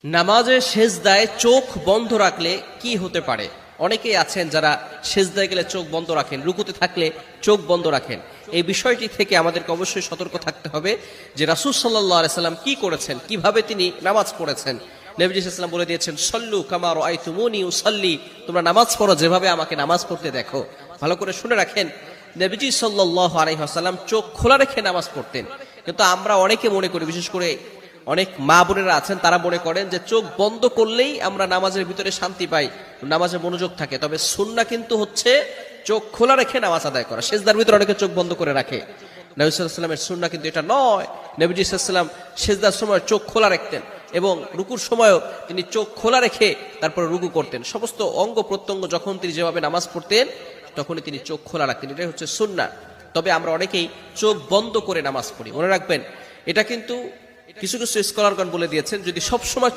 নামাজে সেজদায় চোখ বন্ধ রাখলে কি হতে পারে? অনেকেই আছেন যারা সেজদায় গেলে চোখ বন্ধ রাখেন, রুকুতে থাকলে চোখ বন্ধ রাখেন। এই বিষয়টি থেকে আমাদেরকে অবশ্যই সতর্ক থাকতে হবে যে রাসূল সাল্লাল্লাহু আলাইহি সাল্লাম কি করেছেন, কিভাবে তিনি নামাজ পড়েছেন। নবীজি সাল্লাল্লাহু আলাইহি ওয়াসাল্লাম বলে দিয়েছেন, সল্লু কামা রাআইতুমুনি উসাল্লি, তোমরা নামাজ পড়ো যেভাবে আমাকে নামাজ পড়তে দেখো। ভালো করে শুনে রাখেন, নবীজি সাল্লাল্লাহু আলাইহি ওয়াসাল্লাম চোখ খোলা রেখে নামাজ পড়তেন। কিন্তু আমরা অনেকে মনে করি, বিশেষ করে অনেক মা বোনেরা আছেন, তারা মনে করেন যে চোখ বন্ধ করলেই আমরা নামাজের ভিতরে শান্তি পাই, নামাজে মনোযোগ থাকে। তবে সুন্নাহ কিন্তু হচ্ছে চোখ খোলা রেখে নামাজ আদায় করা। সেজদার ভিতরে অনেকে চোখ বন্ধ করে রাখে, নবী সাল্লাল্লাহু আলাইহি ওয়াসাল্লামের সুন্নাহ কিন্তু এটা নয়। নবীজি সাল্লাল্লাহু আলাইহি ওয়াসাল্লাম সেজদার সময় চোখ খোলা রাখতেন এবং রুকুর সময়ও তিনি চোখ খোলা রেখে তারপরে রুকু করতেন। সমস্ত অঙ্গ প্রত্যঙ্গ যখন তিনি যেভাবে নামাজ পড়তেন তখনই তিনি চোখ খোলা রাখতেন। এটাই হচ্ছে সুন্নাহ। তবে আমরা অনেকেই চোখ বন্ধ করে নামাজ পড়ি। মনে রাখবেন, এটা কিন্তু কিছু কিছু স্কলারগণ বলে দিয়েছেন, যদি সবসময়